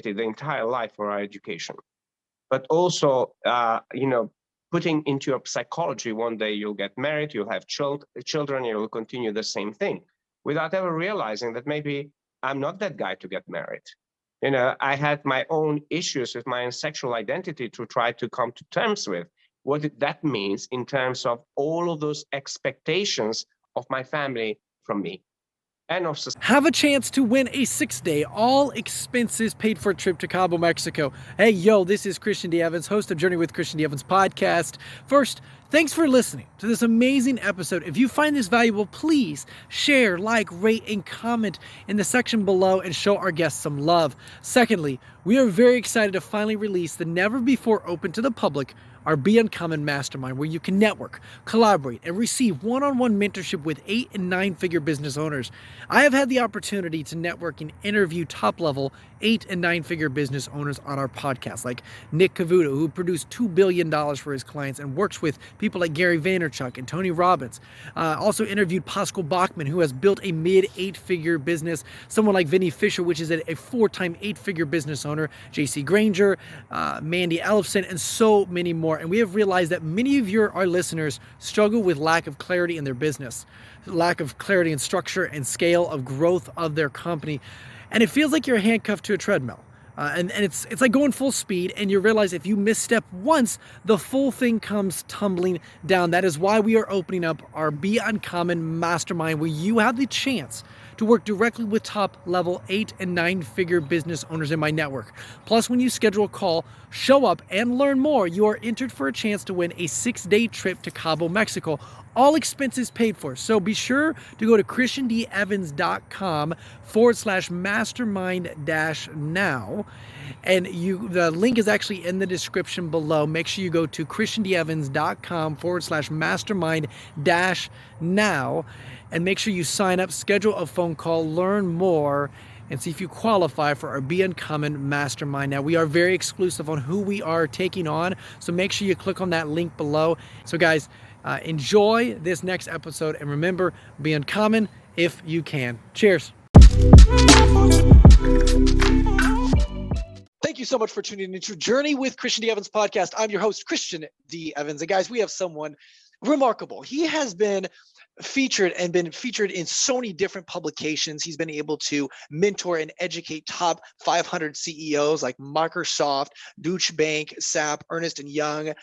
the entire life for our education. But also, putting into your psychology, one day you'll get married, you'll have children, you'll continue the same thing without ever realizing that maybe I'm not that guy to get married. I had my own issues with my own sexual identity to try to come to terms with what that means in terms of all of those expectations of my family from me. Have a chance to win a 6-day, all expenses paid for trip to Cabo, Mexico. Hey, yo, this is Christian D. Evans, host of Journey with Christian D. Evans podcast. First, thanks for listening to this amazing episode. If you find this valuable, please share, like, rate, and comment in the section below and show our guests some love. Secondly, we are very excited to finally release the never before open to the public our Be Uncommon Mastermind, where you can network, collaborate, and receive one-on-one mentorship with 8- and 9-figure business owners. I have had the opportunity to network and interview top-level 8- and 9-figure business owners on our podcast, like Nick Cavuto, who produced $2 billion for his clients and works with people like Gary Vaynerchuk and Tony Robbins. Also interviewed Pascal Bachman, who has built a mid-8-figure business. Someone like Vinny Fisher, which is a 4-time 8-figure business owner. JC Granger, Mandy Ellefson, and so many more. And we have realized that many of our listeners struggle with lack of clarity in their business, lack of clarity in structure and scale of growth of their company. And it feels like you're handcuffed to a treadmill. And it's like going full speed, and you realize if you misstep once, the full thing comes tumbling down. That is why we are opening up our Be Uncommon Mastermind, where you have the chance to work directly with top-level 8- and 9-figure business owners in my network. Plus, when you schedule a call, show up, and learn more, you are entered for a chance to win a 6-day trip to Cabo, Mexico. All expenses paid for. So be sure to go to christiandeevans.com/mastermind-now. And the link is actually in the description below. Make sure you go to christiandeevans.com/mastermind-now. And make sure you sign up, schedule a phone call, learn more, and see if you qualify for our Be Uncommon Mastermind. Now, we are very exclusive on who we are taking on, so make sure you click on that link below. So guys, enjoy this next episode, and remember, be uncommon if you can. Cheers. Thank you so much for tuning into Journey with Christian D. Evans podcast. I'm your host, Christian D. Evans. And guys, we have someone remarkable. He has been featured in so many different publications. He's been able to mentor and educate top 500 CEOs like Microsoft, Deutsche Bank, SAP, Ernst & Young,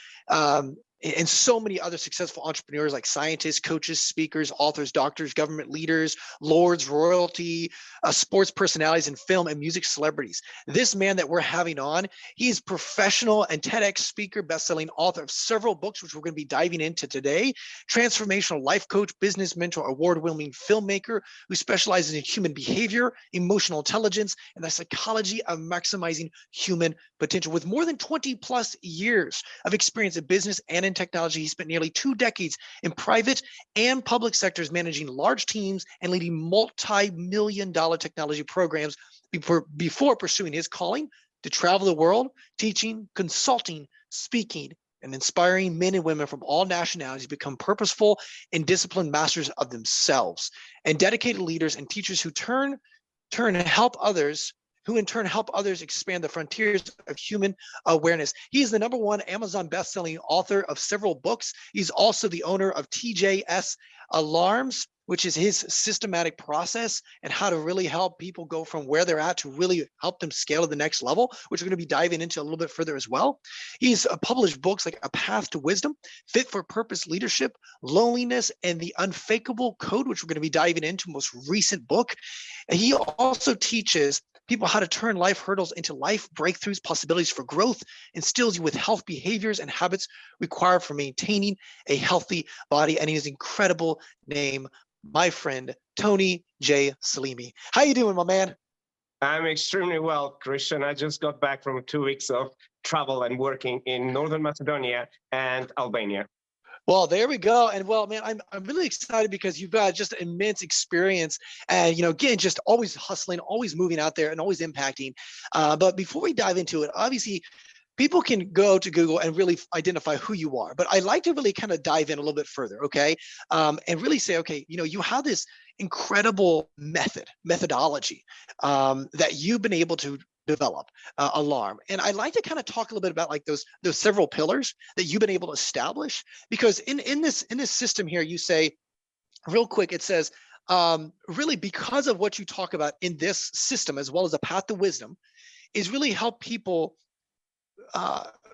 and so many other successful entrepreneurs like scientists, coaches, speakers, authors, doctors, government leaders, lords, royalty, sports personalities, and film and music celebrities. This man that we're having on, he's professional and TEDx speaker, best-selling author of several books, which we're going to be diving into today. Transformational life coach, business mentor, award-winning filmmaker who specializes in human behavior, emotional intelligence, and the psychology of maximizing human potential. With more than 20 plus years of experience in business and in technology, he spent nearly 2 decades in private and public sectors managing large teams and leading multi-million-dollar technology programs before pursuing his calling to travel the world, teaching, consulting, speaking, and inspiring men and women from all nationalities to become purposeful and disciplined masters of themselves, and dedicated leaders and teachers who in turn help others expand the frontiers of human awareness. He is the #1 Amazon best-selling author of several books. He's also the owner of TJS Alarms, which is his systematic process and how to really help people go from where they're at to really help them scale to the next level, which we're going to be diving into a little bit further as well. He's published books like A Path to Wisdom, Fit for Purpose Leadership, Loneliness, and The Unfakeable Code, which we're going to be diving into, most recent book. And he also teaches people how to turn life hurdles into life breakthroughs, possibilities for growth, instills you with health behaviors and habits required for maintaining a healthy body. And his incredible name, my friend, Tony J. Selimi. How you doing, my man? I'm extremely well, Christian. I just got back from 2 weeks of travel and working in Northern Macedonia and Albania. Well, there we go. And well, man, I'm really excited because you've got just immense experience and, again, just always hustling, always moving out there and always impacting. But before we dive into it, obviously, people can go to Google and really identify who you are. But I like to really kind of dive in a little bit further, okay? And really say, okay, you have this incredible methodology that you've been able to develop, alarm. And I'd like to kind of talk a little bit about like those several pillars that you've been able to establish, because in this system here, you say real quick, it says, really because of what you talk about in this system, as well as the path to wisdom, is really help people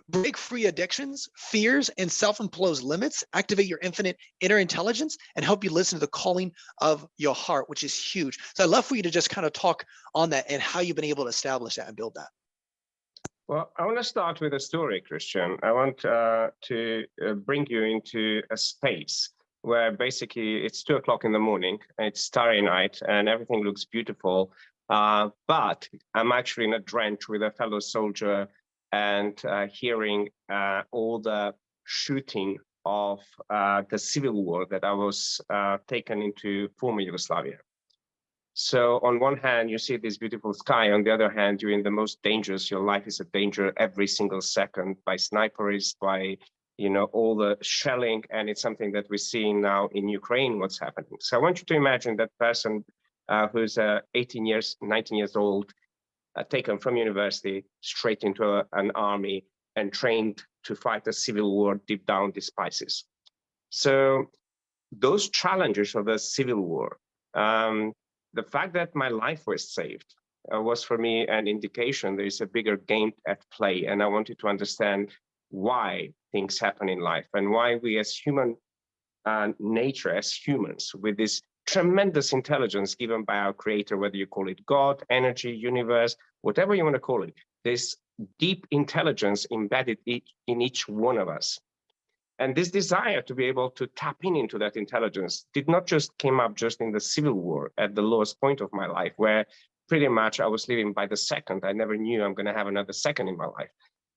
break free addictions, fears, and self-imposed limits, activate your infinite inner intelligence, and help you listen to the calling of your heart, which is huge. So I'd love for you to just kind of talk on that and how you've been able to establish that and build that. Well, I want to start with a story, Christian. I want to bring you into a space where basically it's 2 o'clock in the morning, it's starry night, and everything looks beautiful. But I'm actually in a drench with a fellow soldier and hearing all the shooting of the civil war that I was taken into former Yugoslavia. So on one hand, you see this beautiful sky. On the other hand, you're in the most dangerous. Your life is a danger every single second by snipers, by all the shelling, and it's something that we're seeing now in Ukraine, what's happening. So I want you to imagine that person who's 19 years old, taken from university straight into an army and trained to fight a civil war deep down despises. So those challenges of the civil war, the fact that my life was saved was for me an indication there is a bigger game at play. And I wanted to understand why things happen in life and why we as human nature, as humans, with this tremendous intelligence given by our creator, whether you call it God, energy, universe, whatever you want to call it, this deep intelligence embedded in each one of us. And this desire to be able to tap into that intelligence did not just came up just in the civil war at the lowest point of my life, where pretty much I was living by the second. I never knew I'm going to have another second in my life,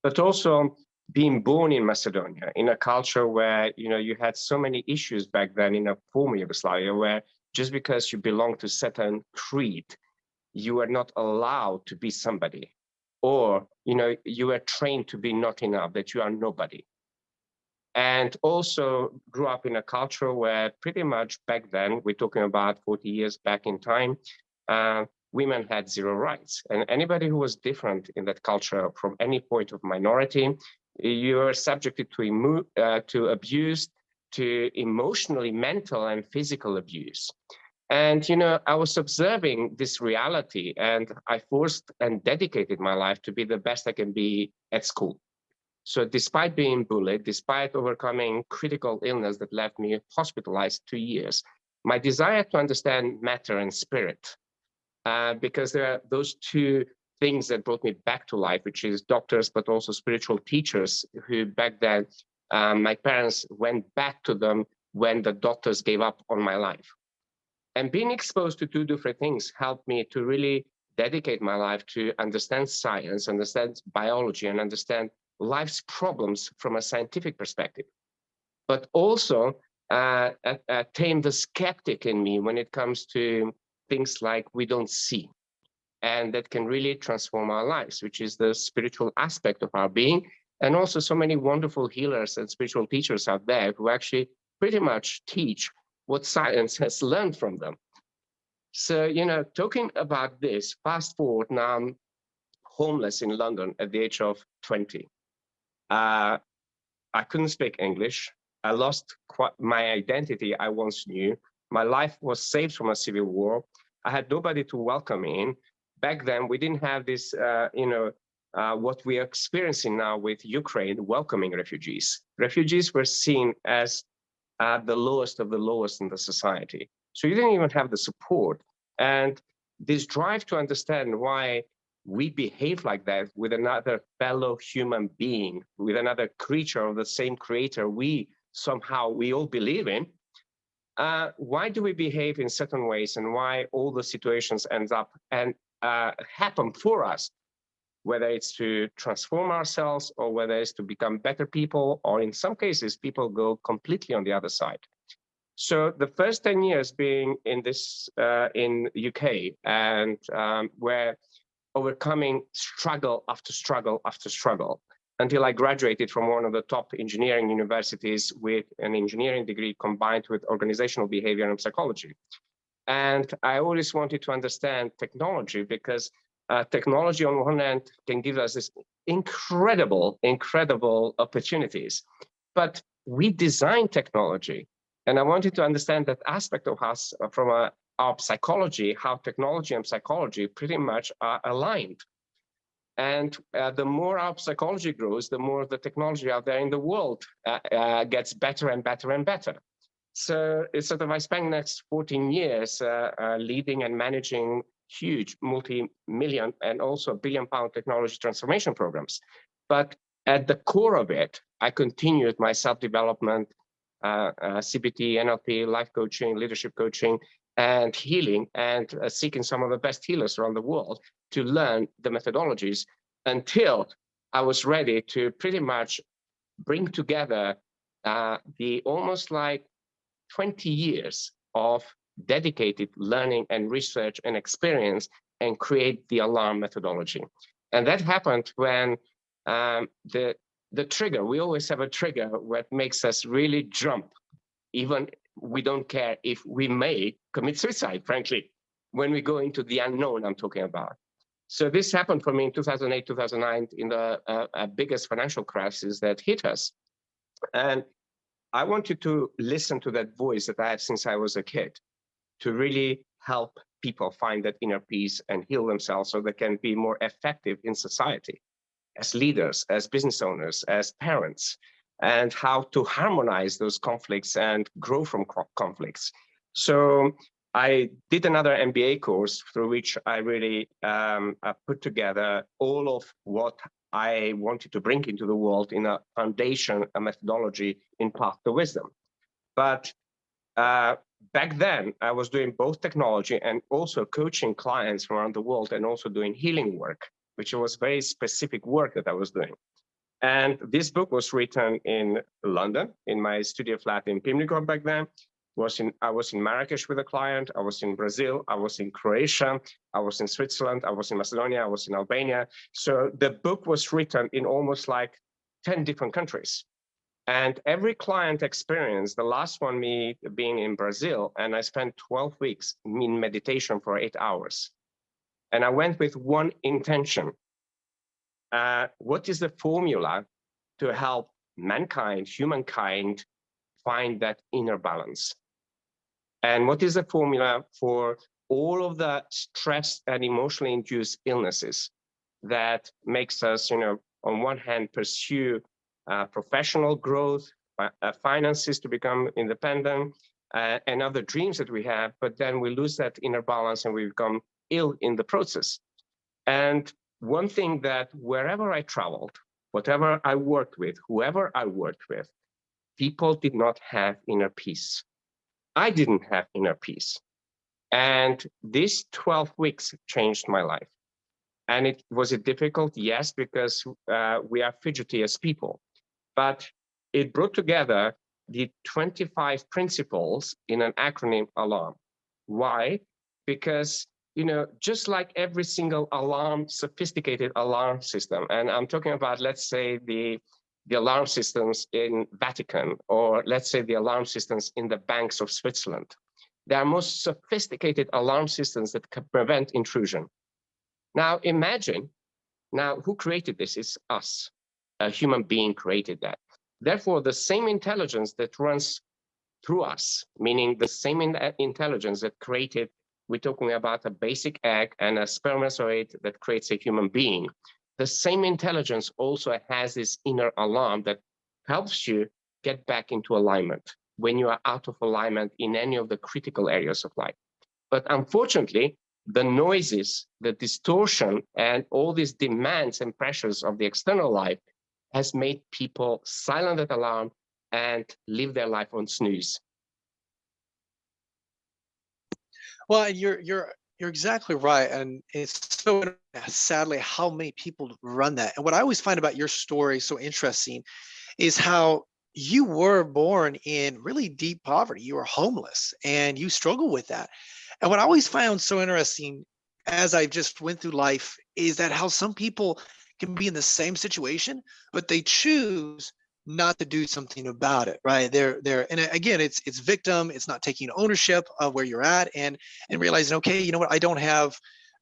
but also being born in Macedonia, in a culture where, you had so many issues back then in a former Yugoslavia, where just because you belong to certain creed, you were not allowed to be somebody, or, you were trained to be not enough, that you are nobody. And also grew up in a culture where pretty much back then, we're talking about 40 years back in time, women had zero rights. And anybody who was different in that culture from any point of minority, you were subjected to abuse, to emotionally, mental and physical abuse. And, I was observing this reality, and I forced and dedicated my life to be the best I can be at school. So despite being bullied, despite overcoming critical illness that left me hospitalized 2 years, my desire to understand matter and spirit, because there are those two things that brought me back to life, which is doctors, but also spiritual teachers who back then, my parents went back to them when the doctors gave up on my life. And being exposed to two different things helped me to really dedicate my life to understand science, understand biology, and understand life's problems from a scientific perspective, but also tame the skeptic in me when it comes to things like we don't see, and that can really transform our lives, which is the spiritual aspect of our being. And also so many wonderful healers and spiritual teachers out there who actually pretty much teach what science has learned from them. So, talking about this, fast forward now, I'm homeless in London at the age of 20. I couldn't speak English. I lost my identity I once knew. My life was saved from a civil war. I had nobody to welcome me in. Back then, we didn't have this, what we are experiencing now with Ukraine welcoming refugees. Refugees were seen as the lowest of the lowest in the society. So you didn't even have the support. And this drive to understand why we behave like that with another fellow human being, with another creature of the same creator we all believe in. Why do we behave in certain ways, and why all the situations end up and happen for us, whether it's to transform ourselves or whether it's to become better people, or in some cases, people go completely on the other side. So the first 10 years being in this, in UK, and where overcoming struggle after struggle after struggle, until I graduated from one of the top engineering universities with an engineering degree combined with organizational behavior and psychology. And I always wanted to understand technology, because technology on one hand can give us this incredible opportunities, but we design technology. And I wanted to understand that aspect of us from our psychology, how technology and psychology pretty much are aligned. And the more our psychology grows, the more the technology out there in the world gets better and better and better. So it's sort of, I spent the next 14 years leading and managing huge multi-million and also billion-pound technology transformation programs. But at the core of it, I continued my self-development, CBT, NLP, life coaching, leadership coaching, and healing, and seeking some of the best healers around the world to learn the methodologies until I was ready to pretty much bring together the almost like 20 years of dedicated learning and research and experience and create the alarm methodology. And that happened when the trigger, we always have a trigger what makes us really jump. Even we don't care if we may commit suicide, frankly, when we go into the unknown I'm talking about. So this happened for me in 2008, 2009, in the biggest financial crisis that hit us. And I want you to listen to that voice that I had since I was a kid to really help people find that inner peace and heal themselves so they can be more effective in society as leaders, as business owners, as parents, and how to harmonize those conflicts and grow from conflicts. So I did another MBA course through which I really put together all of what I wanted to bring into the world in a foundation, a methodology in Path to Wisdom. But back then, I was doing both technology and also coaching clients from around the world and also doing healing work, which was very specific work that I was doing. And this book was written in London, in my studio flat in Pimlico back then. I was in Marrakesh with a client, I was in Brazil, I was in Croatia, I was in Switzerland, I was in Macedonia, I was in Albania. So the book was written in almost like 10 different countries. And every client experience, the last one me being in Brazil, and I spent 12 weeks in meditation for 8 hours. And I went with one intention. What is the formula to help mankind, humankind, find that inner balance? And what is the formula for all of the stress and emotionally induced illnesses that makes us, on one hand, pursue professional growth, finances to become independent, and other dreams that we have, but then we lose that inner balance and we become ill in the process. And one thing that wherever I traveled, whatever I worked with, whoever I worked with, people did not have inner peace. I didn't have inner peace. And these 12 weeks changed my life. And it was difficult, yes, because we are fidgety as people. But it brought together the 25 principles in an acronym ALARM. Why? Because, just like every single sophisticated alarm system, and I'm talking about, let's say, the alarm systems in Vatican, or let's say the alarm systems in the banks of Switzerland. They are most sophisticated alarm systems that can prevent intrusion. Now imagine, who created this? It's us. A human being created that. Therefore, the same intelligence that runs through us, meaning the same intelligence that created, we're talking about a basic egg and a spermatozoid that creates a human being. The same intelligence also has this inner alarm that helps you get back into alignment when you are out of alignment in any of the critical areas of life. But unfortunately, the noises, the distortion, and all these demands and pressures of the external life has made people silent that alarm and live their life on snooze. Well, you're exactly right, and it's so sadly how many people run that. And what I always find about your story so interesting is how you were born in really deep poverty. You were homeless, and you struggle with that. And what I always found so interesting as I just went through life is that how some people can be in the same situation, but they choose not to do something about it, right? And again, it's victim, it's not taking ownership of where you're at and realizing, okay, you know what, I don't have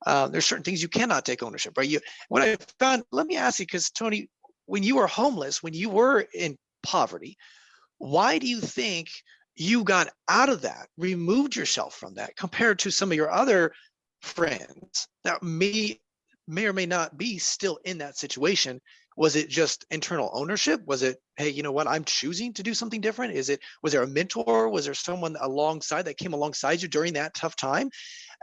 There's certain things you cannot take ownership, right? What I found, let me ask you, because Tony, when you were homeless, when you were in poverty, why do you think you got out of that, removed yourself from that, compared to some of your other friends that may or may not be still in that situation? Was it just internal ownership? Was it, hey, you know what, I'm choosing to do something different? Was there a mentor? Was there someone alongside that came alongside you during that tough time?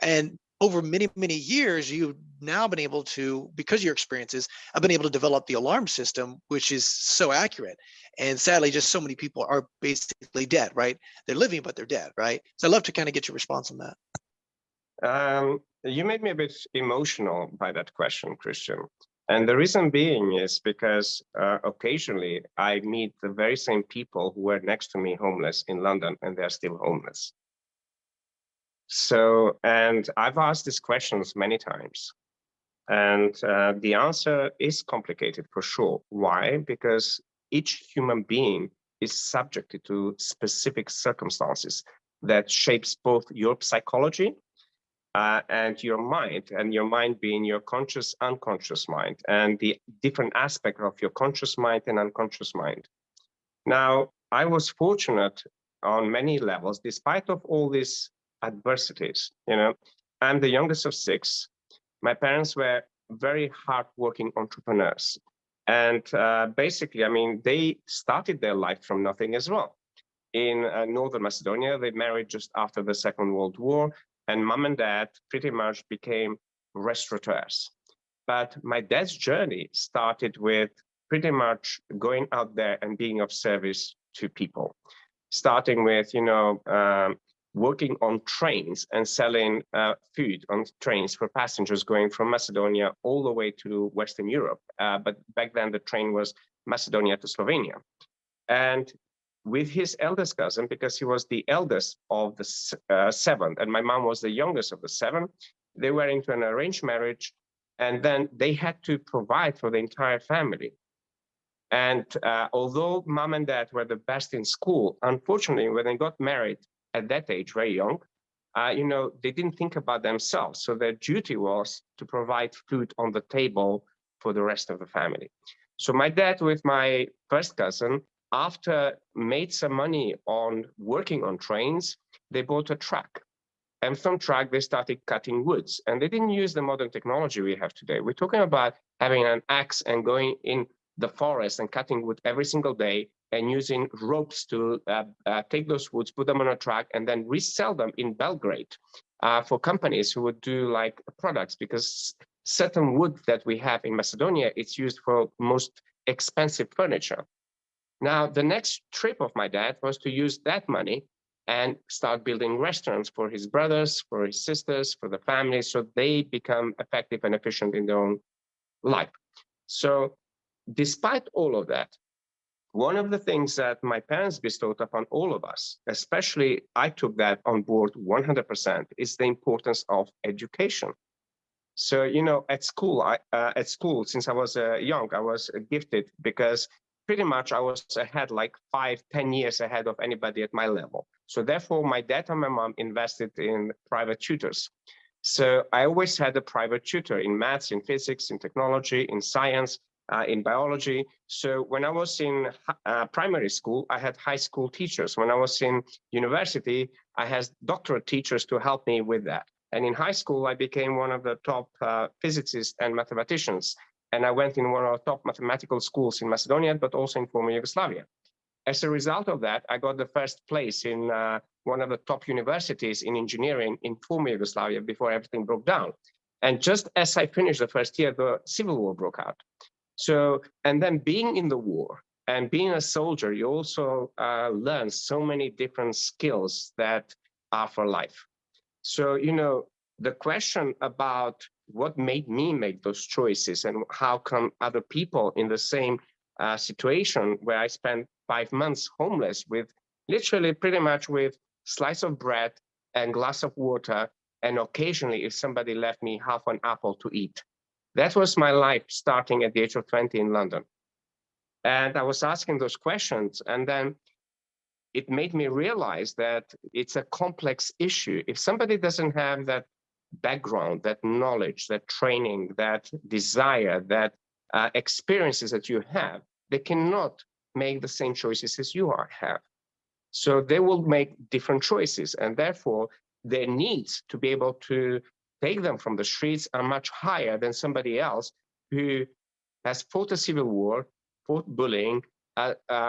And over many, many years, you've now been able to, because of your experiences, I've been able to develop the alarm system, which is so accurate. And sadly, just so many people are basically dead, right? They're living, but they're dead, right? So I'd love to kind of get your response on that. You made me a bit emotional by that question, Christian. And the reason being is because occasionally I meet the very same people who were next to me homeless in London, and they're still homeless. So, and I've asked these questions many times. And the answer is complicated for sure. Why? Because each human being is subjected to specific circumstances that shapes both your psychology and your mind being your conscious, unconscious mind, and the different aspect of your conscious mind and unconscious mind. Now, I was fortunate on many levels, despite of all these adversities. I'm the youngest of 6. My parents were very hardworking entrepreneurs. And basically, I mean, they started their life from nothing as well. In Northern Macedonia, they married just after the Second World War, and mom and dad pretty much became restaurateurs. But my dad's journey started with pretty much going out there and being of service to people, starting with, working on trains and selling food on trains for passengers going from Macedonia all the way to Western Europe. But back then the train was Macedonia to Slovenia. And with his eldest cousin, because he was the eldest of the 7, and my mom was the youngest of the 7, they were into an arranged marriage, and then they had to provide for the entire family. And although mom and dad were the best in school, unfortunately, when they got married at that age, very young, they didn't think about themselves. So their duty was to provide food on the table for the rest of the family. So my dad with my first cousin, after made some money on working on trains, they bought a truck. And from truck, they started cutting woods. And they didn't use the modern technology we have today. We're talking about having an axe and going in the forest and cutting wood every single day and using ropes to take those woods, put them on a truck, and then resell them in Belgrade for companies who would do like products, because certain wood that we have in Macedonia, it's used for most expensive furniture. Now, the next trip of my dad was to use that money and start building restaurants for his brothers, for his sisters, for the family, so they become effective and efficient in their own life. So despite all of that, one of the things that my parents bestowed upon all of us, especially I took that on board 100%, is the importance of education. So, at school, since I was young, I was gifted because pretty much I was ahead, like 5-10 years ahead of anybody at my level. So therefore, my dad and my mom invested in private tutors. So I always had a private tutor in maths, in physics, in technology, in science, in biology. So when I was in primary school, I had high school teachers. When I was in university, I had doctorate teachers to help me with that. And in high school, I became one of the top physicists and mathematicians. And I went in one of the top mathematical schools in Macedonia, but also in former Yugoslavia. As a result of that, I got the first place in one of the top universities in engineering in former Yugoslavia before everything broke down. And just as I finished the first year, the civil war broke out. So, and then being in the war and being a soldier, you also learn so many different skills that are for life. So, the question about what made me make those choices and how come other people in the same situation where I spent 5 months homeless with literally pretty much with slice of bread and glass of water, and occasionally if somebody left me half an apple to eat. That was my life starting at the age of 20 in London. And I was asking those questions, and then it made me realize that it's a complex issue. If somebody doesn't have that background, that knowledge, that training, that desire, that experiences that you have, they cannot make the same choices as you have. So they will make different choices, and therefore their needs to be able to take them from the streets are much higher than somebody else who has fought a civil war, fought bullying,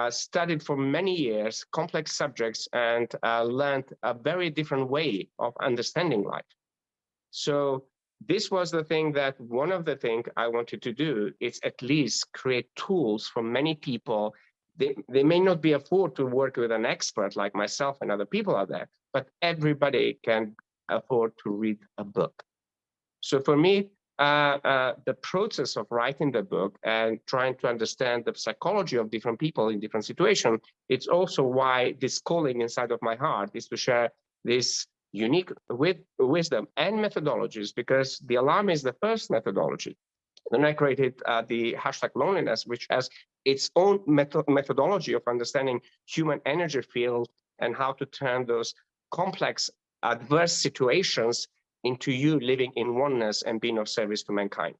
studied for many years complex subjects, and learned a very different way of understanding life. So this was the thing that one of the things I wanted to do is at least create tools for many people. They may not be afford to work with an expert like myself and other people out there, but everybody can afford to read a book. So for me, the process of writing the book and trying to understand the psychology of different people in different situations, it's also why this calling inside of my heart is to share this unique wisdom and methodologies, because the alarm is the first methodology. Then I created the hashtag loneliness, which has its own methodology of understanding human energy field and how to turn those complex adverse situations into you living in oneness and being of service to mankind.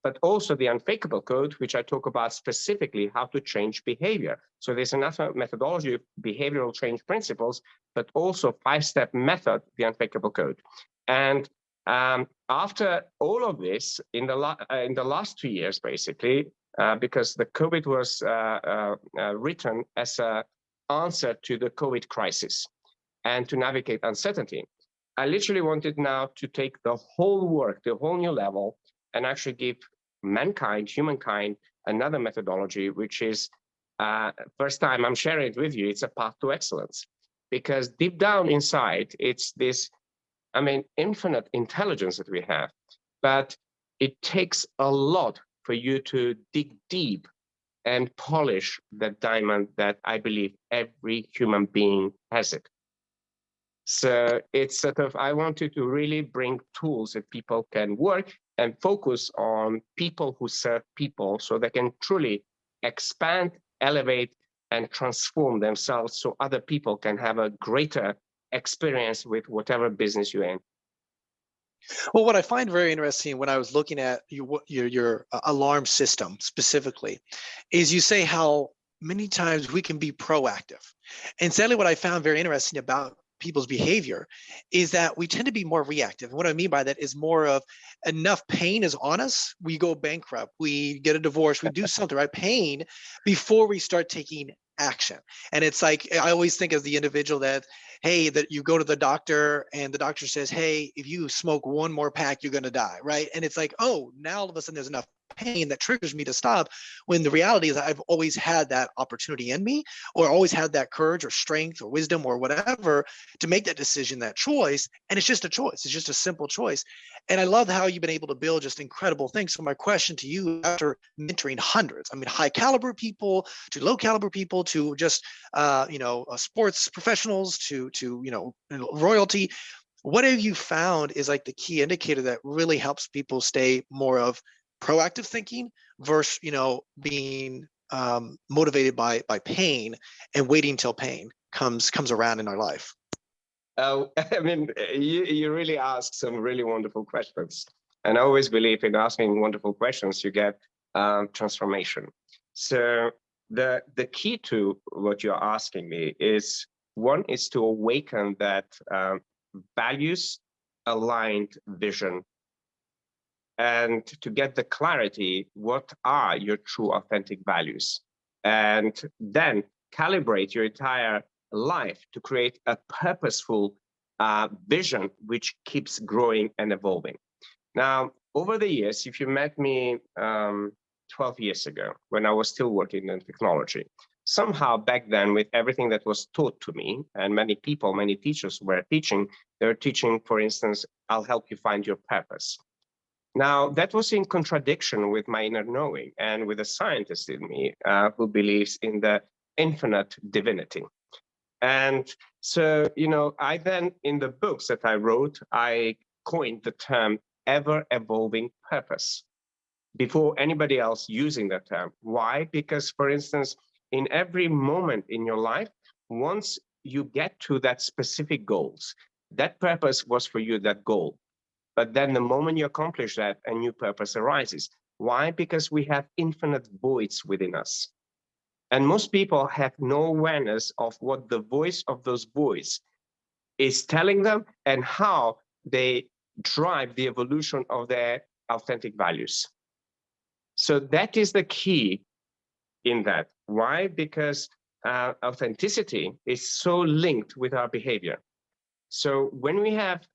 But also the unfakeable code, which I talk about specifically how to change behavior. So there's another methodology of behavioral change principles, but also 5-step method, the unfakeable code. And after all of this, in the last 2 years, basically, because the COVID was written as an answer to the COVID crisis and to navigate uncertainty, I literally wanted now to take the whole work to a whole new level and actually give mankind, humankind, another methodology, which is, first time I'm sharing it with you, it's a path to excellence. Because deep down inside, it's this, infinite intelligence that we have, but it takes a lot for you to dig deep and polish that diamond that I believe every human being has it. So it's sort of, I wanted to really bring tools that people can work and focus on people who serve people so they can truly expand, elevate, and transform themselves so other people can have a greater experience with whatever business you're in. Well, what I find very interesting when I was looking at your alarm system specifically is you say how many times we can be proactive. And sadly, what I found very interesting about people's behavior is that we tend to be more reactive. And what I mean by that is more of enough pain is on us, we go bankrupt, we get a divorce, we do something, right? Pain before we start taking action. And it's like, I always think as the individual that, hey, that you go to the doctor and the doctor says, hey, if you smoke one more pack, you're going to die, right? And it's like, oh, now all of a sudden there's enough pain that triggers me to stop, when the reality is I've always had that opportunity in me, or always had that courage or strength or wisdom or whatever to make that decision, that choice. And it's just a choice. It's just a simple choice. And I love how you've been able to build just incredible things. So my question to you, after mentoring hundreds, high caliber people to low caliber people to just, sports professionals to royalty, what have you found is like the key indicator that really helps people stay more of proactive thinking versus, being motivated by pain and waiting till pain comes around in our life? Oh, you really ask some really wonderful questions. And I always believe in asking wonderful questions, you get transformation. So the key to what you're asking me is, one is to awaken that values aligned vision, and to get the clarity, what are your true authentic values? And then calibrate your entire life to create a purposeful vision which keeps growing and evolving. Now, over the years, if you met me 12 years ago, when I was still working in technology, somehow back then, with everything that was taught to me, and many people, many teachers were teaching, they were teaching, for instance, I'll help you find your purpose. Now, that was in contradiction with my inner knowing and with a scientist in me who believes in the infinite divinity. And so, I then, in the books that I wrote, I coined the term ever-evolving purpose before anybody else using that term. Why? Because, for instance, in every moment in your life, once you get to that specific goals, that purpose was for you that goal. But then the moment you accomplish that, a new purpose arises. Why? Because we have infinite voids within us. And most people have no awareness of what the voice of those voids is telling them and how they drive the evolution of their authentic values. So that is the key in that. Why? Because authenticity is so linked with our behavior. So when we have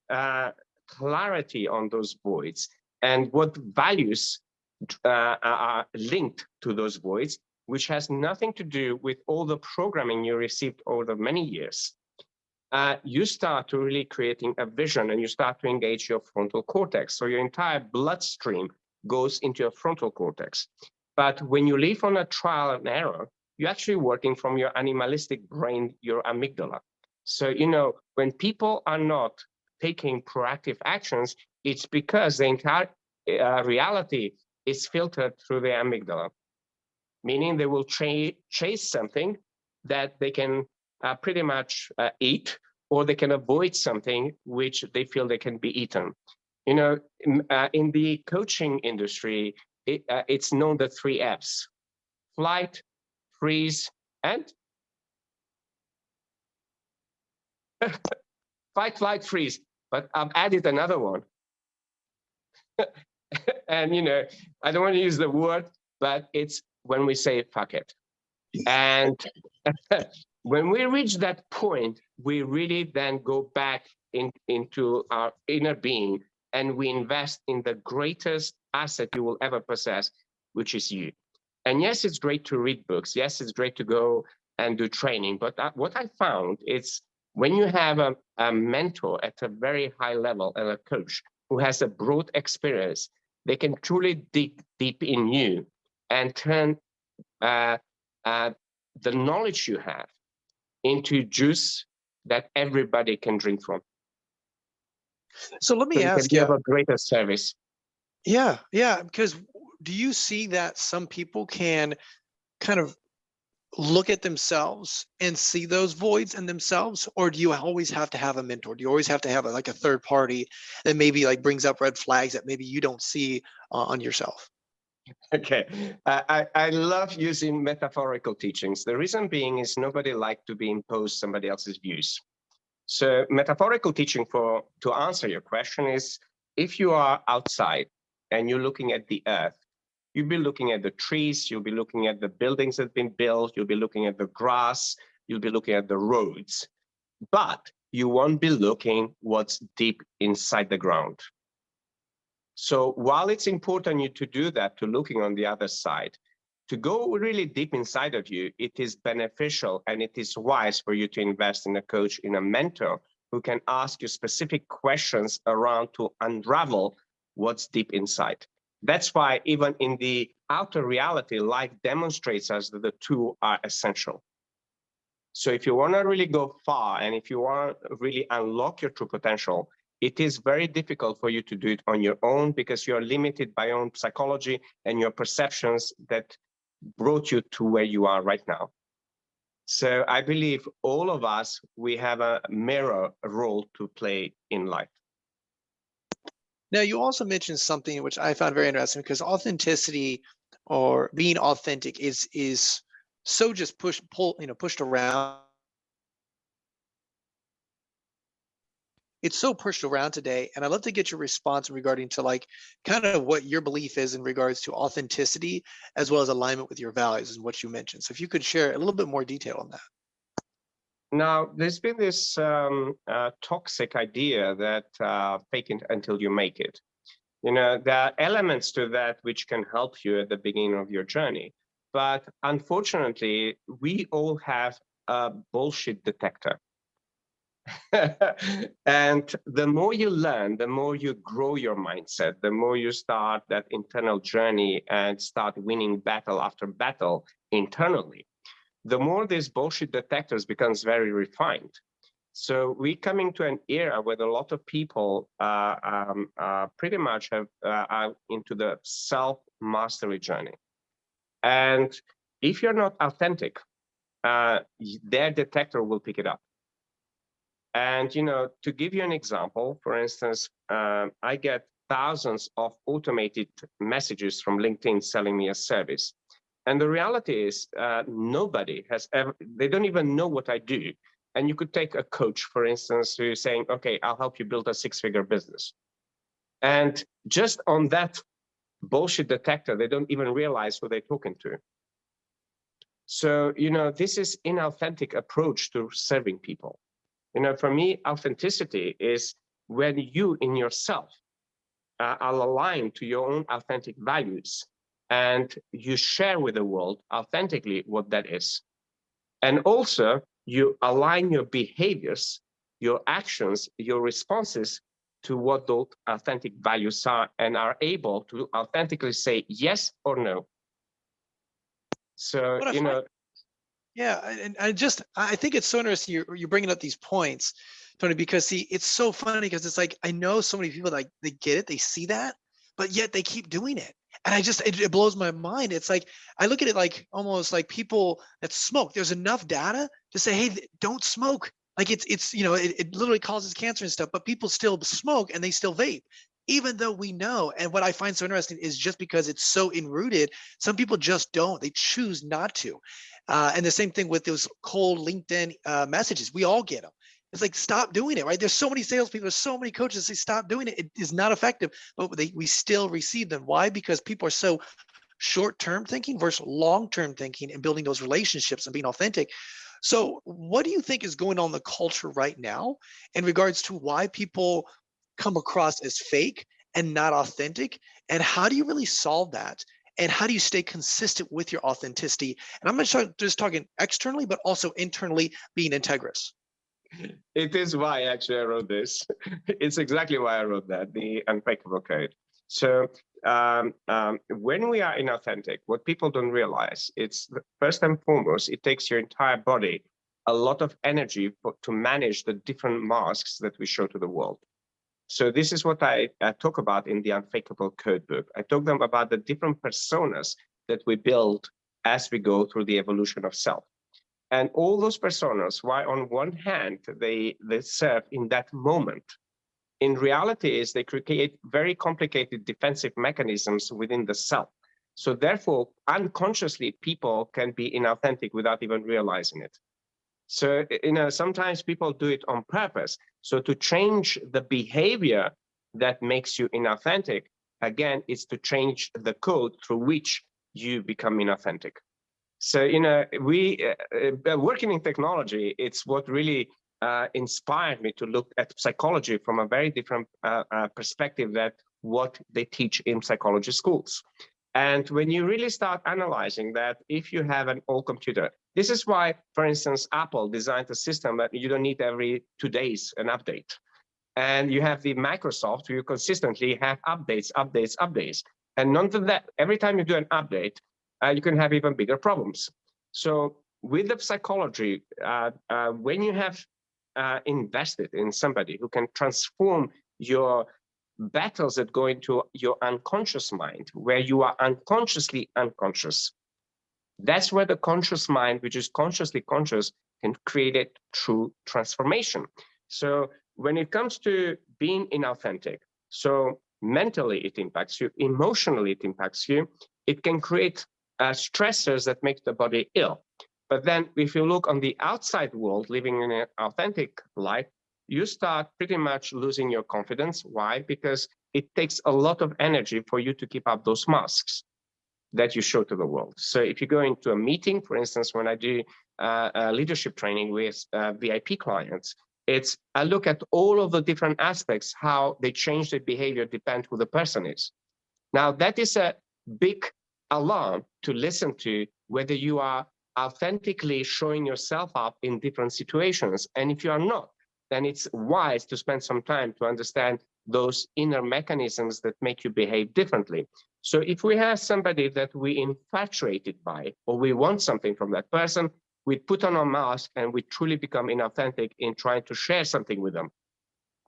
clarity on those voids and what values are linked to those voids, which has nothing to do with all the programming you received over many years, you start to really creating a vision and you start to engage your frontal cortex. So your entire bloodstream goes into your frontal cortex. But when you live on a trial and error, you're actually working from your animalistic brain, your amygdala. So, you know, when people are not taking proactive actions, it's because the entire reality is filtered through the amygdala, meaning they will chase something that they can pretty much eat, or they can avoid something which they feel they can be eaten. You know, in the coaching industry, it's known the 3 Fs: flight, freeze, and fight, flight, freeze. But I've added another one. And, you know, I don't want to use the word, but it's when we say fuck it. And when we reach that point, we really then go back into our inner being and we invest in the greatest asset you will ever possess, which is you. And yes, it's great to read books. Yes, it's great to go and do training. But what I found is when you have a mentor at a very high level and a coach who has a broad experience, they can truly dig deep in you and turn the knowledge you have into juice that everybody can drink from. So let me So you can ask give you, a greater service. yeah, because do you see that some people can kind of look at themselves and see those voids in themselves, or do you always have to have a mentor? Do you always have to have like a third party that maybe like brings up red flags that maybe you don't see on yourself? Okay, I love using metaphorical teachings. The reason being is nobody likes to be imposed somebody else's views. So metaphorical teaching to answer your question is, if you are outside and you're looking at the earth, you'll be looking at the trees, you'll be looking at the buildings that have been built, you'll be looking at the grass, you'll be looking at the roads, but you won't be looking what's deep inside the ground. So while it's important you to do that, to looking on the other side, to go really deep inside of you, it is beneficial and it is wise for you to invest in a coach, in a mentor who can ask you specific questions around to unravel what's deep inside. That's why even in the outer reality, life demonstrates us that the two are essential. So if you want to really go far and if you want to really unlock your true potential, it is very difficult for you to do it on your own because you're limited by your own psychology and your perceptions that brought you to where you are right now. So I believe all of us, we have a mirror role to play in life. Now, you also mentioned something which I found very interesting, because authenticity or being authentic is so just pushed around. It's so pushed around today, and I'd love to get your response regarding to like kind of what your belief is in regards to authenticity as well as alignment with your values and what you mentioned. So if you could share a little bit more detail on that. Now, there's been this toxic idea that fake it until you make it. You know, there are elements to that which can help you at the beginning of your journey. But unfortunately, we all have a bullshit detector. And the more you learn, the more you grow your mindset, the more you start that internal journey and start winning battle after battle internally, the more this bullshit detectors becomes very refined. So we're coming to an era where a lot of people pretty much are into the self-mastery journey. And if you're not authentic, their detector will pick it up. And, to give you an example, for instance, I get thousands of automated messages from LinkedIn selling me a service. And the reality is nobody has ever, they don't even know what I do. And you could take a coach, for instance, who's saying, okay, I'll help you build a 6-figure business. And just on that bullshit detector, they don't even realize who they're talking to. So, this is inauthentic approach to serving people. For me, authenticity is when you in yourself are aligned to your own authentic values and you share with the world authentically what that is. And also you align your behaviors, your actions, your responses to what those authentic values are and are able to authentically say yes or no. So, Yeah, and I think it's so interesting you're bringing up these points, Tony, because see, it's so funny because it's like I know so many people like they get it, they see that, but yet they keep doing it. And it blows my mind. It's like I look at it like almost like people that smoke. There's enough data to say, hey, don't smoke. Like it literally causes cancer and stuff, but people still smoke and they still vape, even though we know. And what I find so interesting is just because it's so enrooted, some people just don't. They choose not to. And the same thing with those cold LinkedIn messages. We all get them. It's like, stop doing it, right? There's so many salespeople, there's so many coaches that say, stop doing it. It is not effective, but we still receive them. Why? Because people are so short-term thinking versus long-term thinking and building those relationships and being authentic. So what do you think is going on in the culture right now in regards to why people come across as fake and not authentic? And how do you really solve that? And how do you stay consistent with your authenticity? And I'm not just talking externally, but also internally being integrous. It is why actually I wrote this. It's exactly why I wrote that, the unbreakable code. So when we are inauthentic, what people don't realize, it's first and foremost, it takes your entire body a lot of energy to manage the different masks that we show to the world. So this is what I talk about in the Unfakeable Code book. I talk them about the different personas that we build as we go through the evolution of self. And all those personas, while on one hand, they serve in that moment, in reality is they create very complicated defensive mechanisms within the self. So therefore, unconsciously, people can be inauthentic without even realizing it. So, sometimes people do it on purpose. So to change the behavior that makes you inauthentic, again, is to change the code through which you become inauthentic. So, we working in technology, it's what really inspired me to look at psychology from a very different perspective than what they teach in psychology schools. And when you really start analyzing that, if you have an old computer, this is why, for instance, Apple designed a system that you don't need every 2 days an update. And you have the Microsoft, where you consistently have updates. And none of that, every time you do an update, you can have even bigger problems. So with the psychology, when you have invested in somebody who can transform your battles that go into your unconscious mind, where you are unconsciously unconscious, that's where the conscious mind, which is consciously conscious, can create a true transformation. So when it comes to being inauthentic, so mentally it impacts you, emotionally it impacts you, it can create stressors that make the body ill. But then if you look on the outside world, living in an authentic life, you start pretty much losing your confidence. Why? Because it takes a lot of energy for you to keep up those masks that you show to the world. So if you go into a meeting, for instance, when I do leadership training with VIP clients, I look at all of the different aspects, how they change their behavior depend who the person is. Now, that is a big alarm to listen to, whether you are authentically showing yourself up in different situations. And if you are not, then it's wise to spend some time to understand those inner mechanisms that make you behave differently. So if we have somebody that we infatuated by, or we want something from that person, we put on a mask and we truly become inauthentic in trying to share something with them,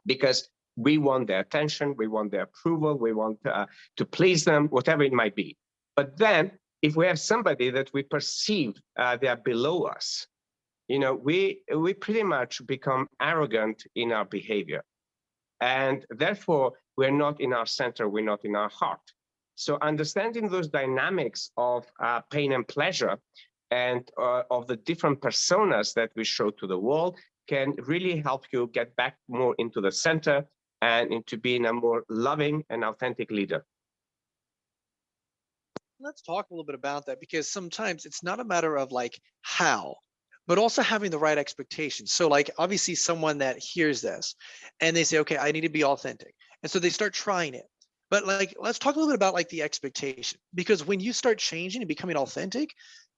because we want their attention, we want their approval, we want to please them, whatever it might be. But then if we have somebody that we perceive they are below us, we pretty much become arrogant in our behavior. And therefore, we're not in our center, we're not in our heart. So understanding those dynamics of pain and pleasure and of the different personas that we show to the world can really help you get back more into the center and into being a more loving and authentic leader. Let's talk a little bit about that, because sometimes it's not a matter of like how, but also having the right expectations. So like obviously someone that hears this and they say, okay, I need to be authentic. And so they start trying it. But like, let's talk a little bit about like the expectation, because when you start changing and becoming authentic,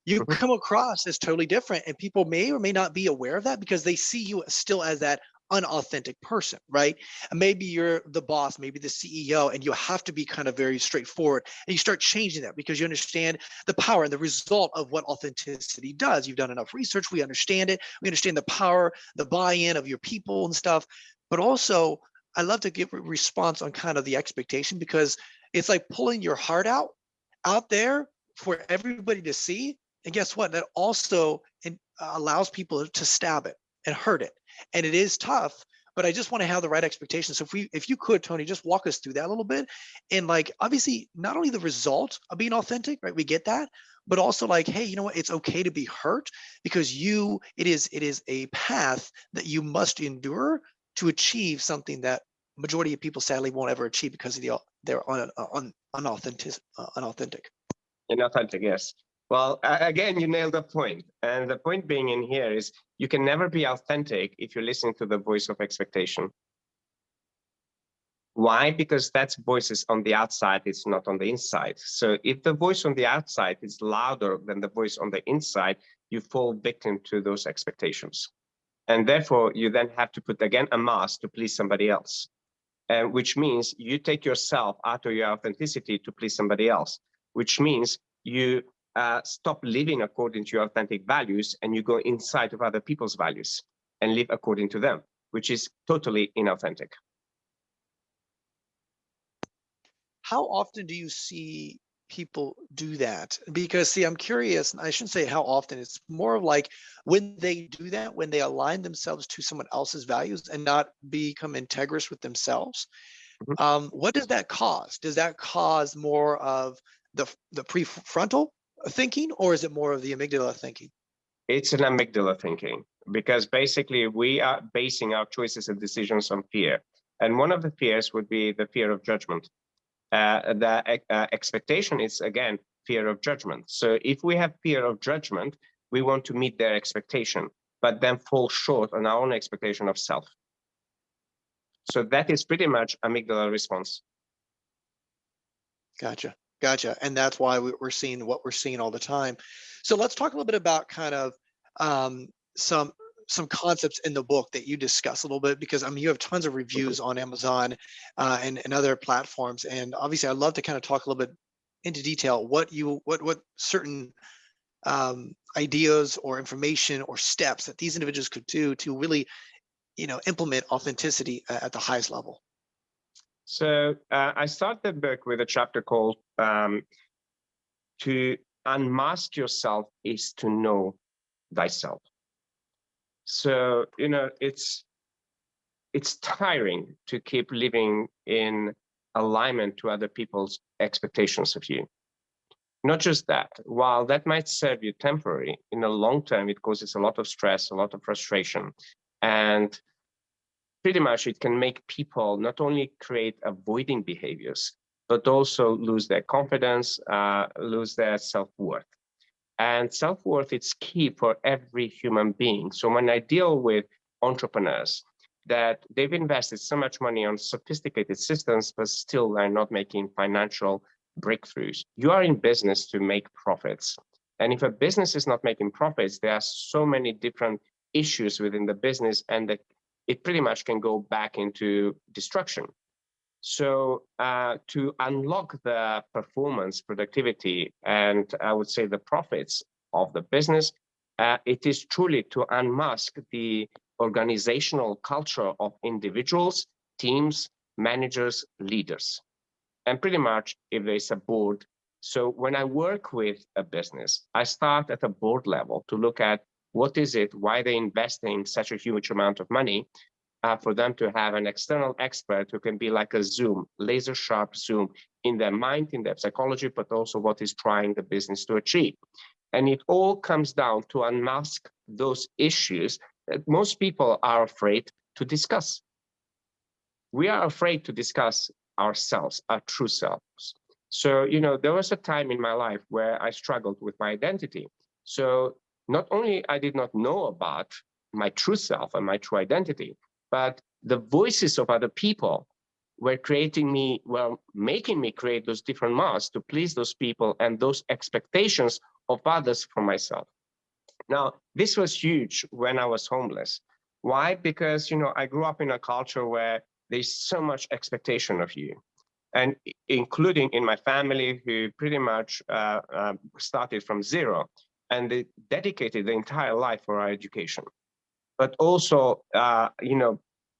you Mhm. come across as totally different, and people may or may not be aware of that because they see you still as that unauthentic person, right? And maybe you're the boss, maybe the CEO, and you have to be kind of very straightforward. And you start changing that because you understand the power and the result of what authenticity does. You've done enough research, we understand it. We understand the power, the buy-in of your people and stuff. But also, I love to give a response on kind of the expectation, because it's like pulling your heart out there for everybody to see. And guess what? That also allows people to stab it and hurt it. And it is tough, but I just want to have the right expectations. So if you could, Tony, just walk us through that a little bit. And like, obviously, not only the result of being authentic, right? We get that, but also like, hey, you know what? It's okay to be hurt, because it is a path that you must endure to achieve something that majority of people sadly won't ever achieve because of they're unauthentic. Inauthentic, yes. Well, again, you nailed the point. And the point being in here is you can never be authentic if you're listening to the voice of expectation. Why? Because that voice is on the outside, it's not on the inside. So if the voice on the outside is louder than the voice on the inside, you fall victim to those expectations. And therefore, you then have to put, again, a mask to please somebody else. Which means you take yourself out of your authenticity to please somebody else, which means you stop living according to your authentic values and you go inside of other people's values and live according to them, which is totally inauthentic. How often do you see people do that? Because see, I'm curious, and I shouldn't say how often, it's more of like when they do that, when they align themselves to someone else's values and not become integrous with themselves. Mhm. What does that cause? Does that cause more of the prefrontal thinking, or is it more of the amygdala thinking? It's an amygdala thinking, because basically we are basing our choices and decisions on fear. And one of the fears would be the fear of judgment. The expectation is, again, fear of judgment. So if we have fear of judgment, we want to meet their expectation, but then fall short on our own expectation of self. So that is pretty much amygdala response. Gotcha. And that's why we're seeing what we're seeing all the time. So let's talk a little bit about kind of um, some concepts in the book that you discuss a little bit, because I mean you have tons of reviews on Amazon and other platforms, and obviously I'd love to kind of talk a little bit into detail what certain ideas or information or steps that these individuals could do to really implement authenticity at the highest level. So I start the book with a chapter called To Unmask Yourself is to Know Thyself. So, it's tiring to keep living in alignment to other people's expectations of you. Not just that, while that might serve you temporarily, in the long term, it causes a lot of stress, a lot of frustration. And pretty much it can make people not only create avoiding behaviors, but also lose their confidence, lose their self-worth. And self-worth is key for every human being. So when I deal with entrepreneurs that they've invested so much money on sophisticated systems, but still are not making financial breakthroughs, you are in business to make profits. And if a business is not making profits, there are so many different issues within the business, and that it pretty much can go back into destruction. So to unlock the performance, productivity, and I would say the profits of the business, it is truly to unmask the organizational culture of individuals, teams, managers, leaders, and pretty much if there's a board. So when I work with a business, I start at a board level to look at what is it, why they're investing such a huge amount of money for them to have an external expert who can be like a zoom, laser sharp zoom in their mind, in their psychology, but also what is trying the business to achieve. And it all comes down to unmask those issues that most people are afraid to discuss. We are afraid to discuss ourselves, our true selves. So, there was a time in my life where I struggled with my identity. So not only I did not know about my true self and my true identity, but the voices of other people were making me create those different masks to please those people and those expectations of others from myself. Now, this was huge when I was homeless. Why? Because, I grew up in a culture where there's so much expectation of you, and including in my family, who pretty much started from zero, and they dedicated the entire life for our education. But also,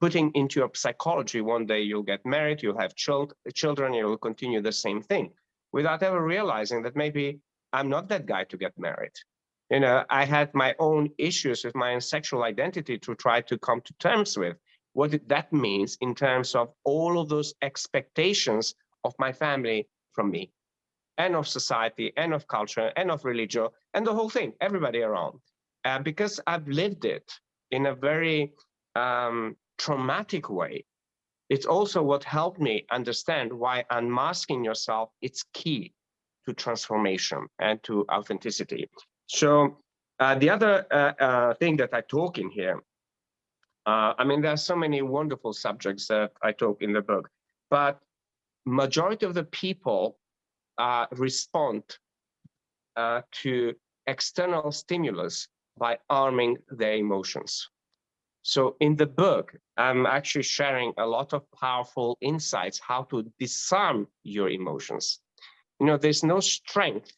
putting into your psychology, one day you'll get married, you'll have children, you'll continue the same thing, without ever realizing that maybe I'm not that guy to get married. I had my own issues with my own sexual identity to try to come to terms with what that means in terms of all of those expectations of my family from me, and of society, and of culture, and of religion, and the whole thing, everybody around. Because I've lived it in a very traumatic way. It's also what helped me understand why unmasking yourself is key to transformation and to authenticity. So the other thing that I talk in here, there are so many wonderful subjects that I talk in the book, but majority of the people respond to external stimulus by arming their emotions. So in the book, I'm actually sharing a lot of powerful insights how to disarm your emotions. There's no strength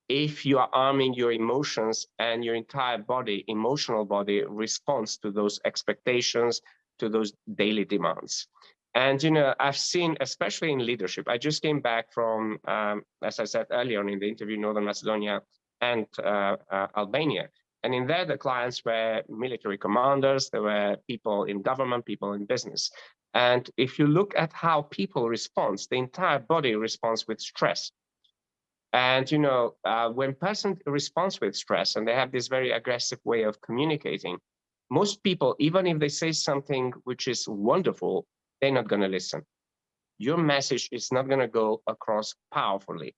if you are arming your emotions and your entire body, emotional body, responds to those expectations, to those daily demands. And, I've seen, especially in leadership, I just came back from, as I said earlier in the interview, Northern Macedonia and Albania. And in there, the clients were military commanders, there were people in government, people in business. And if you look at how people respond, the entire body responds with stress. And, when person responds with stress and they have this very aggressive way of communicating, most people, even if they say something which is wonderful, they're not going to listen. Your message is not going to go across powerfully,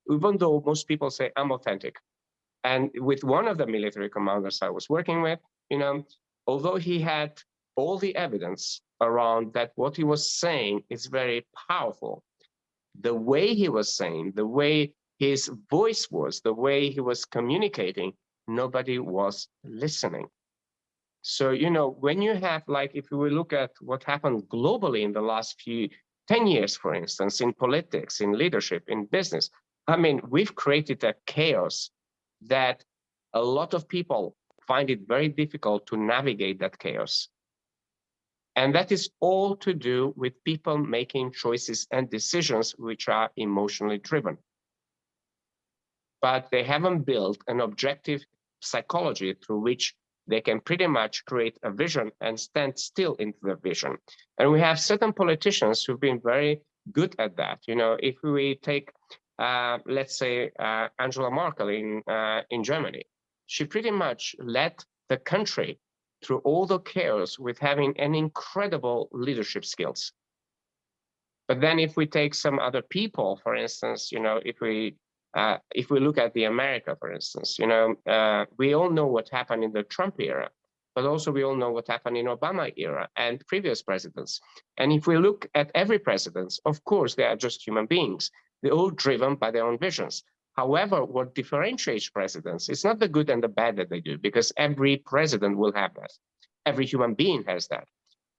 even though most people say, I'm authentic. And with one of the military commanders I was working with, although he had all the evidence around that what he was saying is very powerful, the way he was saying, the way his voice was, the way he was communicating, nobody was listening. So, when you have, if we look at what happened globally in the last 10 years, for instance, in politics, in leadership, in business, we've created a chaos that a lot of people find it very difficult to navigate that chaos. And that is all to do with people making choices and decisions which are emotionally driven. But they haven't built an objective psychology through which they can pretty much create a vision and stand still into the vision. And we have certain politicians who've been very good at that. If we take, let's say, Angela Merkel in Germany, she pretty much led the country through all the chaos with having an incredible leadership skills. But then if we take some other people, for instance, if we look at the America, for instance, we all know what happened in the Trump era, but also we all know what happened in Obama era and previous presidents. And if we look at every president, of course, they are just human beings. They're all driven by their own visions. However, what differentiates presidents is not the good and the bad that they do, because every president will have that. Every human being has that.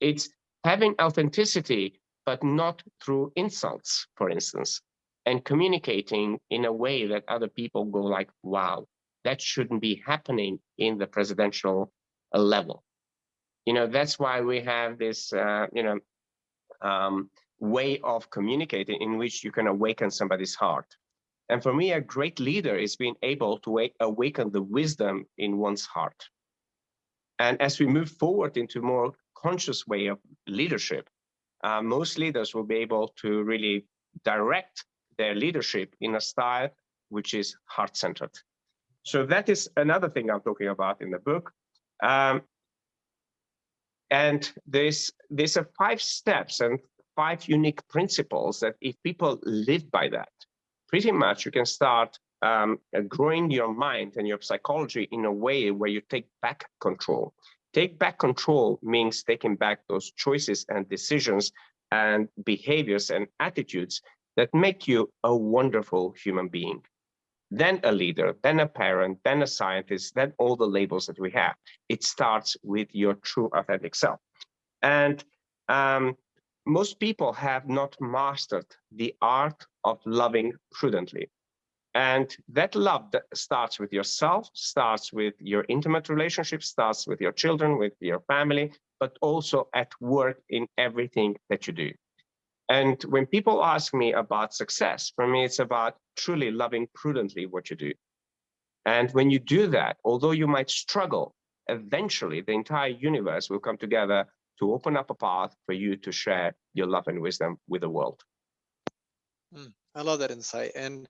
It's having authenticity, but not through insults, for instance, and communicating in a way that other people go like, wow, that shouldn't be happening in the presidential level. That's why we have this, way of communicating in which you can awaken somebody's heart. And for me, a great leader is being able to awaken the wisdom in one's heart. And as we move forward into more conscious way of leadership, most leaders will be able to really direct their leadership in a style which is heart-centered. So that is another thing I'm talking about in the book. And there's 5 steps and 5 unique principles that if people live by that, pretty much you can start growing your mind and your psychology in a way where you take back control. Take back control means taking back those choices and decisions and behaviors and attitudes that make you a wonderful human being. Then a leader, then a parent, then a scientist, then all the labels that we have. It starts with your true authentic self. And most people have not mastered the art of loving prudently. And that love that starts with yourself, starts with your intimate relationships, starts with your children, with your family, but also at work in everything that you do. And when people ask me about success, for me, it's about truly loving prudently what you do. And when you do that, although you might struggle, eventually the entire universe will come together to open up a path for you to share your love and wisdom with the world. I love that insight. And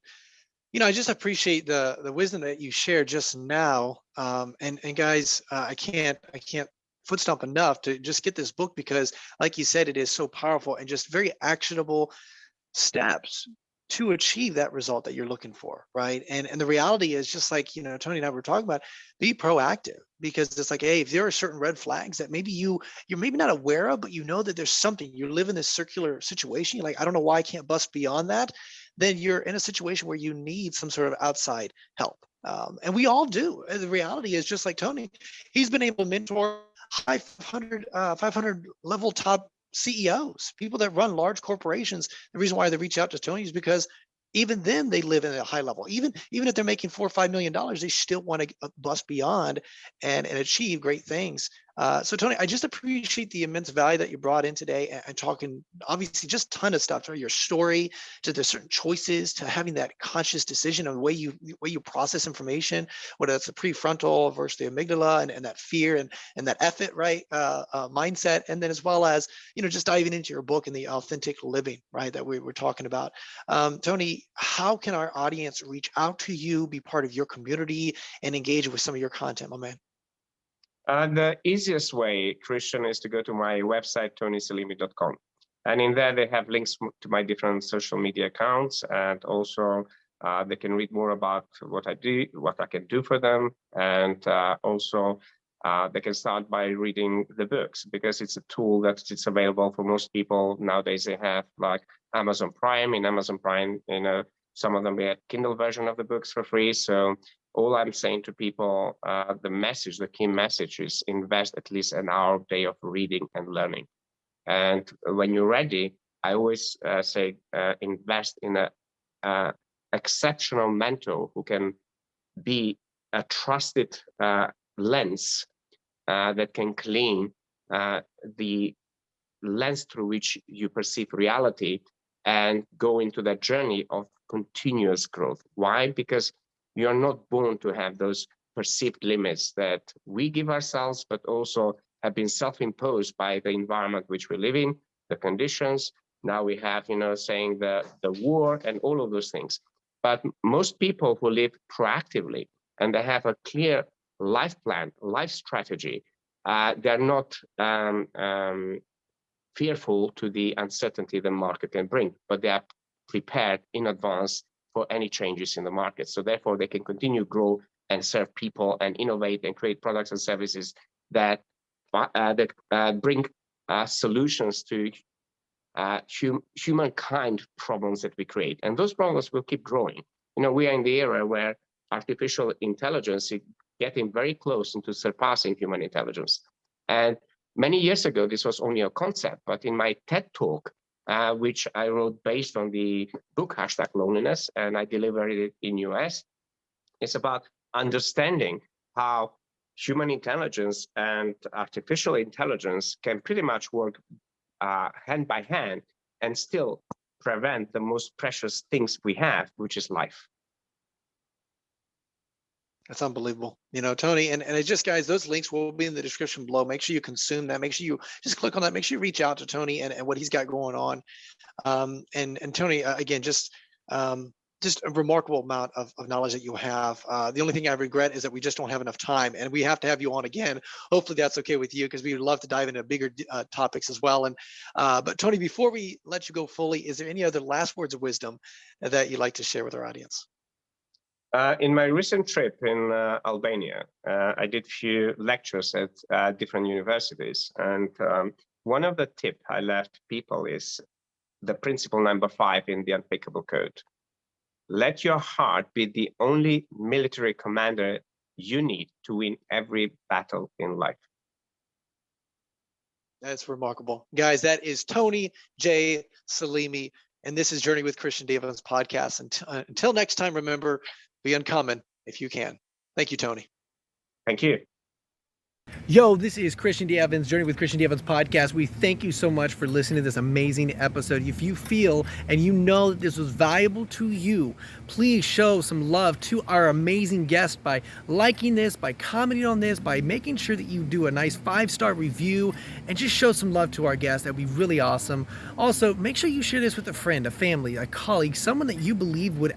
I just appreciate the wisdom that you shared just now. And guys, I can't foot stomp enough to just get this book, because like you said, it is so powerful and just very actionable steps to achieve that result that you're looking for, right? And the reality is, just like Tony and I were talking about, be proactive, because it's like, hey, if there are certain red flags that maybe you're maybe not aware of, but that there's something, you live in this circular situation, you're like, I don't know why I can't bust beyond that, then you're in a situation where you need some sort of outside help. And we all do. And the reality is, just like Tony, he's been able to mentor high 500 level top CEOs, people that run large corporations. The reason why they reach out to Tony is because even then they live at a high level. Even if they're making $4 or $5 million, they still want to bust beyond and achieve great things. So Tony, I just appreciate the immense value that you brought in today, and talking obviously just a ton of stuff, from your story to the certain choices to having that conscious decision of the way you process information, whether that's the prefrontal versus the amygdala, and that fear and that effort, right, mindset, and then as well as just diving into your book and the authentic living, right, that we were talking about. Tony, how can our audience reach out to you, be part of your community, and engage with some of your content, my man? The easiest way, Christian, is to go to my website, tonyselimi.com. And in there, they have links to my different social media accounts. And also, they can read more about what I do, what I can do for them. And also, they can start by reading the books, because it's a tool that is available for most people. Nowadays, they have like Amazon Prime. In Amazon Prime, some of them we had Kindle version of the books for free. So all I'm saying to people, the key message is invest at least an hour a day of reading and learning. And when you're ready, I always say invest in a exceptional mentor who can be a trusted lens that can clean the lens through which you perceive reality, and go into that journey of continuous growth. Why? Because you are not born to have those perceived limits that we give ourselves, but also have been self-imposed by the environment which we live in, the conditions. Now we have, saying the war and all of those things. But most people who live proactively and they have a clear life plan, life strategy, they're not fearful to the uncertainty the market can bring, but they are prepared in advance for any changes in the market. So therefore, they can continue grow and serve people and innovate and create products and services that bring solutions to humankind problems that we create. And those problems will keep growing. We are in the era where artificial intelligence is getting very close into surpassing human intelligence. And many years ago, this was only a concept, but in my TED Talk, which I wrote based on the book #Loneliness, and I delivered it in US, it's about understanding how human intelligence and artificial intelligence can pretty much work hand by hand and still prevent the most precious things we have, which is life. That's unbelievable. You know, Tony, and it's just, guys, those links will be in the description below. Make sure you consume that. Make sure you just click on that. Make sure you reach out to Tony and what he's got going on. And Tony, again, just a remarkable amount of knowledge that you have. The only thing I regret is that we just don't have enough time, and we have to have you on again. Hopefully that's okay with you, because we would love to dive into bigger topics as well. And but Tony, before we let you go fully, is there any other last words of wisdom that you'd like to share with our audience? In my recent trip in Albania, I did a few lectures at different universities. And one of the tips I left people is the principle number 5 in the Unpickable Code. Let your heart be the only military commander you need to win every battle in life. That's remarkable. Guys, that is Tony J. Selimi, and this is Journey with Christian D. Evans podcast. Until next time, remember, be uncommon if you can. Thank you, Tony. Thank you. Yo, this is Christian D. Evans, Journey with Christian D. Evans podcast. We thank you so much for listening to this amazing episode. If you feel and you know that this was valuable to you, please show some love to our amazing guest by liking this, by commenting on this, by making sure that you do a nice 5-star review, and just show some love to our guest. That'd be really awesome. Also, make sure you share this with a friend, a family, a colleague, someone that you believe would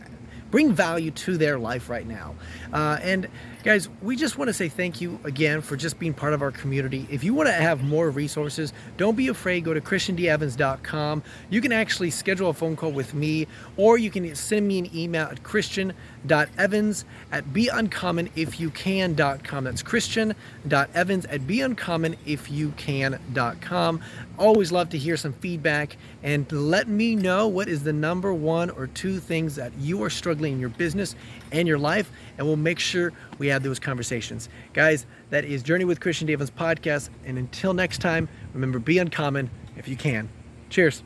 bring value to their life right now. And guys, we just want to say thank you again for just being part of our community. If you want to have more resources, don't be afraid. Go to christiandevans.com. You can actually schedule a phone call with me, or you can send me an email at christian.evans@beUncommonIfYouCan.com. That's christian.evans@beUncommonIfYouCan.com. Always love to hear some feedback, and let me know what is the number 1 or 2 things that you are struggling in your business and your life, and we'll make sure we have those conversations. Guys, that is Journey with Christian D. Evans podcast, and until next time, remember, be uncommon if you can. Cheers.